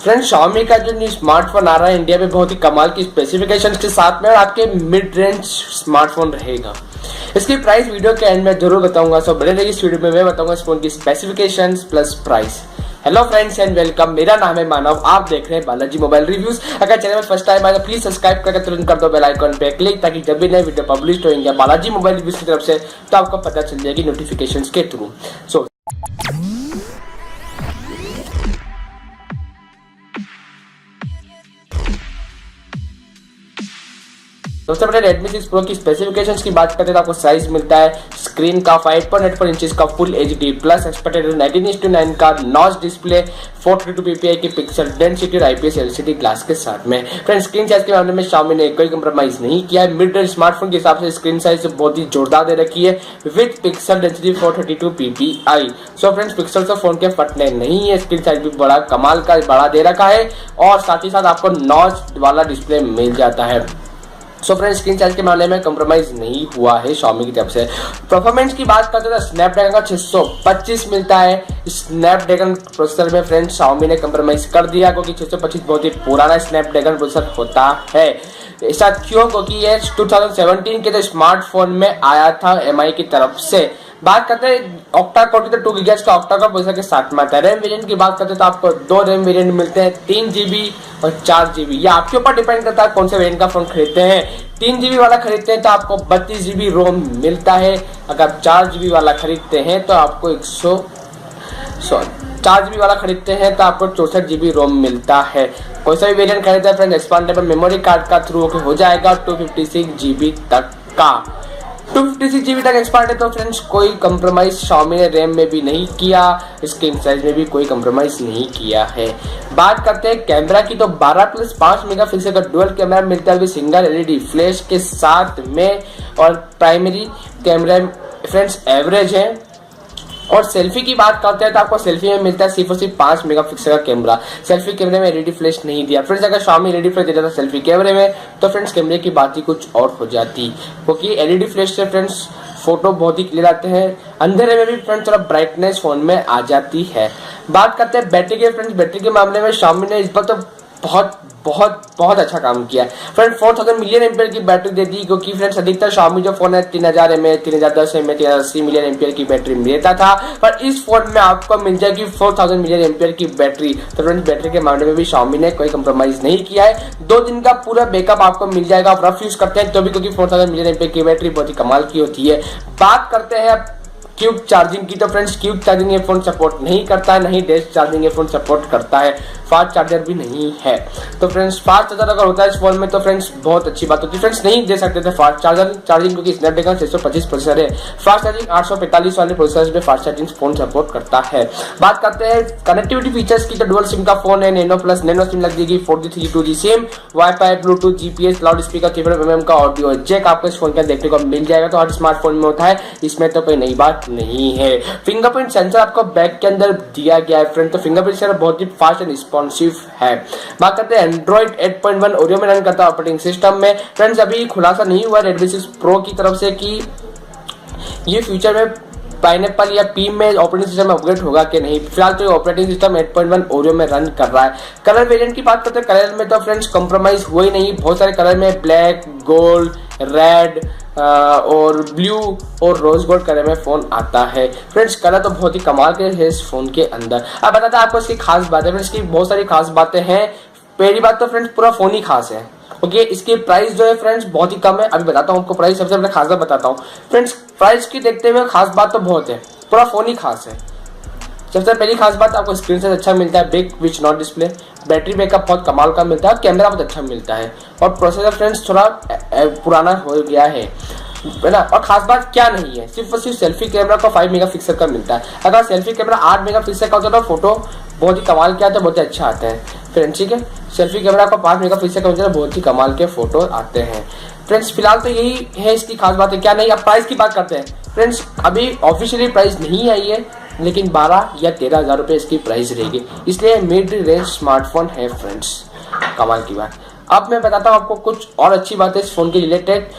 Friends Xiaomi का जो new smartphone आ रहा है इंडिया में बहुत ही कमाल की स्पेसिफिकेशंस के साथ में और आपके मिड रेंज स्मार्टफोन रहेगा। इसकी प्राइस वीडियो के एंड में जरूर बताऊंगा। सो बने रहिए इस वीडियो में, मैं बताऊंगा इस फोन की specifications plus price. Hello friends and welcome, मेरा नाम है मानव, आप देख रहे हैं बालाजी मोबाइल रिव्यूज। अगर चैनल में फर्स्ट टाइम आए तो प्लीज सब्सक्राइब करके तुरंत कर दो बेल आइकन पे क्लिक, ताकि जब भी नए वीडियो पब्लिश होंगे बालाजी मोबाइल रिव्यूज की तरफ से तो आपको पता चल जाएगी नोटिफिकेशंस के थ्रू। सो सबसे पहले Redmi 6 Pro की स्पेसिफिकेशंस की बात करते हैं तो आपको साइज मिलता है स्क्रीन का 5.84 इंचेस का फुल HD प्लस एक्सपेक्टेड 19:9 का नॉच डिस्प्ले 432 ppi की पिक्सल डेंसिटी और IPS LCD ग्लास के साथ में। फ्रेंड्स स्क्रीन साइज के मामले में Xiaomi ने कोई कंप्रोमाइज नहीं किया है। मिड रेंज स्मार्टफोन के हिसाब से स्क्रीन साइज बहुत ही जोरदार दे रखी है with pixel density 432 ppi। So friends pixel तो फोन के फटने नहीं है, स्क्रीन साइज भी बड़ा कमाल का बड़ा दे रखा है और साथ ही साथ आपको नॉच वाला डिस्प्ले मिल जाता है। सो फ्रेंड्स स्क्रीन साइज के मामले में कंप्रोमाइज नहीं हुआ है Xiaomi की तरफ से। परफॉर्मेंस की बात करते हैं तो स्नैपड्रैगन का 625 मिलता है। स्नैपड्रैगन प्रोसेसर में फ्रेंड्स Xiaomi ने कंप्रोमाइज कर दिया, क्योंकि 625 बहुत ही पुराना स्नैपड्रैगन प्रोसेसर होता है। ऐसा क्यों? क्योंकि ये 2017 के जो स्मार्टफोन में आया था MI की तरफ से। बात करते हैं ऑक्टा कोर की, तो 2 गीगाहर्ट्ज का ऑक्टा कोर प्रोसेसर के साथ में आता है। रैम वेरिएंट की बात करते हैं तो आपको 2 रैम वेरिएंट मिलते हैं, 3GB और 4GB। ये आपके ऊपर डिपेंड करता है कौन से वेरिएंट का फोन खरीदते हैं। 3GB वाला खरीदते हैं तो आपको 32GB रोम मिलता है। अगर 4GB वाला खरीदते हैं तो आपको 4GB वाला खरीदते हैं तो आपको 64GB रोम मिलता है। कोई सा भी वेरिएंट खरीदता है फ्रेंड एक्सपांडेबल मेमोरी कार्ड का थ्रू हो जाएगा 256GB तक का। 256GB तक एक्सपांड है तो फ्रेंड्स कोई कंप्रोमाइज Xiaomi ने रैम में भी नहीं किया, स्क्रीन साइज में भी कोई कंप्रोमाइज नहीं किया है। बात करते हैं कैमरा की, तो 12+5 मेगापिक्सल का डुअल कैमरा मिलता है सिंगल LED फ्लैश के साथ में और प्राइमरी कैमरा फ्रेंड्स एवरेज है। और सेल्फी की बात करते हैं तो आपको सेल्फी में मिलता है सिर्फ और सिर्फ 5 मेगापिक्सल का कैमरा। सेल्फी कैमरे में LED फ्लैश नहीं दिया। फ्रेंड्स अगर Xiaomi LED फ्लैश देता था सेल्फी कैमरे में तो फ्रेंड्स कैमरे की बात ही कुछ और हो जाती, क्योंकि LED फ्लैश से फ्रेंड्स फोटो बहुत ही क्लियर आते हैं, अंधेरे में भी फ्रेंड्स थोड़ा ब्राइटनेस फोन में आ जाती है। बात करते हैं बैटरी के, फ्रेंड्स बैटरी के मामले में Xiaomi ने इस बार तो बहुत अच्छा काम किया। फ्रेंड 4000 मिलियन एम्पियर की बैटरी दे दी, क्योंकि फ्रेंड्स अधिकतर Xiaomi जो फोन है 3000 mAh 3010 mAh 3080 मिलियन एम्पियर की बैटरी मिलता था, पर इस फोन में आपको मिल जाएगी 4000 मिलियन एम्पियर की बैटरी। तो फ्रेंड्स बैटरी के मामले में भी Xiaomi ने कोई कंप्रोमाइज नहीं किया है। 2 दिन का पूरा बैकअप आपको मिल जाएगा, आप रफ यूज करते हैं तो भी, क्योंकि 4000 मिलियन एम्पियर की बैटरी बहुत ही कमाल की होती है। बात करते हैं क्यूब चार्जिंग की, तो फ्रेंड्स क्यूब चार्जिंग ये फोन सपोर्ट नहीं करता है, नहीं डैश चार्जिंग ये फोन सपोर्ट करता है, फास्ट चार्जर भी नहीं है। तो फ्रेंड्स फास्ट चार्जर अगर होता है इस फोन में तो फ्रेंड्स बहुत अच्छी बात होती है। फ्रेंड्स नहीं दे सकते थे फास्ट चार्जिंग क्योंकि स्नैपड्रैगन 625 प्रोसेसर है। फास्ट चार्जिंग 845 वाले प्रोसेसर में फास्ट चार्जिंग फोन सपोर्ट करता है। बात करते हैं कनेक्टिविटी फीचर्स की, तो डुअल सिम का फोन है, नैनो प्लस नैनो सिम लग जाएगी, 4G 3G 2G SIM, wifi Bluetooth GPS loud speaker 3.5mm का ऑडियो जैक आपको इस फोन का देखने को मिल जाएगा। तो हर स्मार्टफोन में होता है, इसमें तो कोई नई बात नहीं है। फिंगरप्रिंट सेंसर आपको बैक के अंदर दिया गया है फ्रेंड, तो फिंगरप्रिंट सेंसर बहुत ही फास्ट एंड रिस्पॉन्सिव है। बात करते हैं एंड्रॉइड 8.1 ओरियो में रन करता है ऑपरेटिंग सिस्टम में। फ्रेंड्स अभी खुलासा नहीं हुआ Redmi 6 Pro की तरफ से कि ये फ्यूचर में पाइनएप्पल या पीम में ऑपरेटिंग सिस्टम अपग्रेड होगा कि नहीं। फिलहाल तो ऑपरेटिंग सिस्टम 8.1 ओरियो में रन कर रहा है। कलर वेरिएंट की बात करते हैं, कलर में तो फ्रेंड्स कंप्रोमाइज हुआ ही नहीं। बहुत सारे कलर में ब्लैक, गोल्ड, रेड और ब्लू और रोज गोल्ड कलर में फोन आता है। फ्रेंड्स कलर तो बहुत ही कमाल के है इस फोन के अंदर। अब बताता आपको इसकी खास बातें। फ्रेंड्स की बहुत सारी खास बातें हैं। पहली बात तो फ्रेंड्स पूरा फोन ही खास है, ओके। इसकी प्राइस जो है फ्रेंड्स बहुत ही कम है। अभी बताता हूँ आपको प्राइस, सबसे पहले खास बात बताता हूँ। फ्रेंड्स प्राइस की देखते हुए खास बात तो बहुत है, पूरा फोन ही खास है। सबसे पहली खास बात आपको स्क्रीन साइज अच्छा मिलता है, big which not display, battery backup बहुत कमाल का मिलता है, कैमरा बहुत अच्छा मिलता है और प्रोसेसर फ्रेंड्स थोड़ा पुराना हो गया है ना। और खास बात क्या नहीं है, सिर्फ और सिर्फ सेल्फी कैमरा को 5 मेगापिक्सल का मिलता है। अगर सेल्फी कैमरा 8 मेगापिक्सल का होता है तो फोटो बहुत ही कमाल के आते हैं, बहुत ही अच्छा आते हैं फ्रेंड्स, ठीक है। सेल्फी कैमरा को 5 मेगापिक्सल का मिलता है, बहुत ही कमाल के फोटो आते हैं फ्रेंड्स। फिलहाल तो यही है इसकी खास बात है, क्या नहीं। अब प्राइस की बात करते हैं फ्रेंड्स, अभी ऑफिशियली प्राइस नहीं आई है, लेकिन 12 या 13 हज़ार रुपये इसकी प्राइस रहेगी, इसलिए मिड रेंज स्मार्टफोन है फ्रेंड्स, कमाल की बात। अब मैं बताता हूँ आपको कुछ और अच्छी बातें इस फोन के रिलेटेड।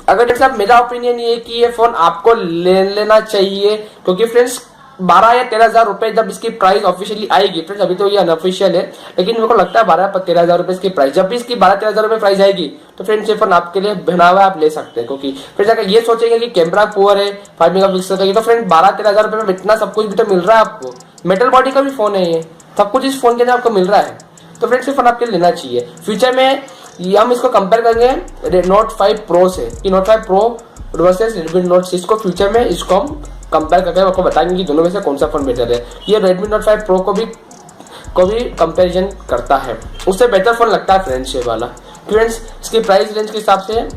अगर साहब मेरा ओपिनियन ये है कि ये फोन आपको ले लेना चाहिए, क्योंकि फ्रेंड्स 12 या 13,000 रुपए जब इसकी प्राइस ऑफिशियली आएगी फ्रेंड्स, अभी तो ये अनऑफिशियल है, लेकिन मेरे को लगता है 12 13 हजार रुपए इसकी प्राइस, जब भी इसकी 12 13 हजार रुपए प्राइस आएगी तो फ्रेंड्स ये फोन आपके लिए बना हुआ आप ले सकते हैं। क्योंकि फ्रेंड्स अगर ये सोचेंगे कि कैमरा पुअर है 5 मेगापिक्सल का, तो फ्रेंड 12 13 हजार रुपए में इतना सब कुछ भी तो मिल रहा है आपको, मेटल बॉडी का भी फोन है, ये सब कुछ इस फोन के अंदर आपको मिल रहा है। तो फ्रेंड्स ये फोन आपके लिए लेना चाहिए। फ्यूचर में ये हम इसको कंपेयर करेंगे नोट 5 प्रो से, कि note 5 pro versus Redmi note 6 को फ्यूचर में इसको हम कंपेयर करके आपको बताएंगे कि दोनों में से कौन सा फोन बेटर है। ये रेडमी नोट 5 प्रो को भी कंपैरिजन करता है, उससे बेहतर फोन लगता है फ्रेंड्स ये वाला। फ्रेंड्स इसकी प्राइस रेंज के हिसाब से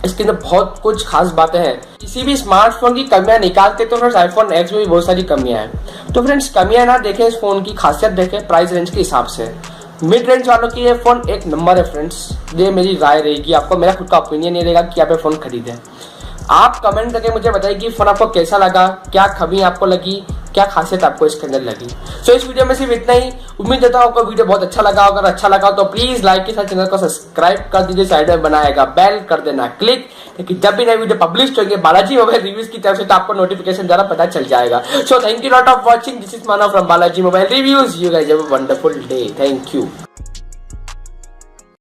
इसके अंदर बहुत कुछ खास बातें हैं। किसी भी स्मार्टफोन की कमियां निकालते तो फ्रेंड्स आईफोन एक्स में भी बहुत सारी कमियां हैं। तो फ्रेंड्स कमियां ना देखें, इस फोन की खासियत देखें प्राइस रेंज के हिसाब से। मिड रेंज वालों की ये फोन एक नंबर है फ्रेंड्स, ये मेरी राय रहेगी, आपको मेरा खुद का ओपिनियन नहीं रहेगा कि आप ये फोन खरीदें। आप कमेंट करके मुझे बताइए कि फोन आपको कैसा लगा, क्या खबी आपको लगी, क्या खासियत आपको इसके अंदर लगी। सो इस वीडियो में सिर्फ इतना ही। उम्मीद करता हूँ आपको वीडियो बहुत अच्छा लगा। अगर अच्छा लगा तो प्लीज लाइक के साथ चैनल को सब्सक्राइब कर दीजिए, साइड में बनाएगा बेल कर देना क्लिक, ताकि जब भी नई वीडियो पब्लिश होंगे बालाजी मोबाइल रिव्यूज की तरफ से तो आपको नोटिफिकेशन द्वारा पता चल जाएगा। So thank you lot of watching, this is Manav from Balaji mobile reviews. You guys have a wonderful day. Thank you.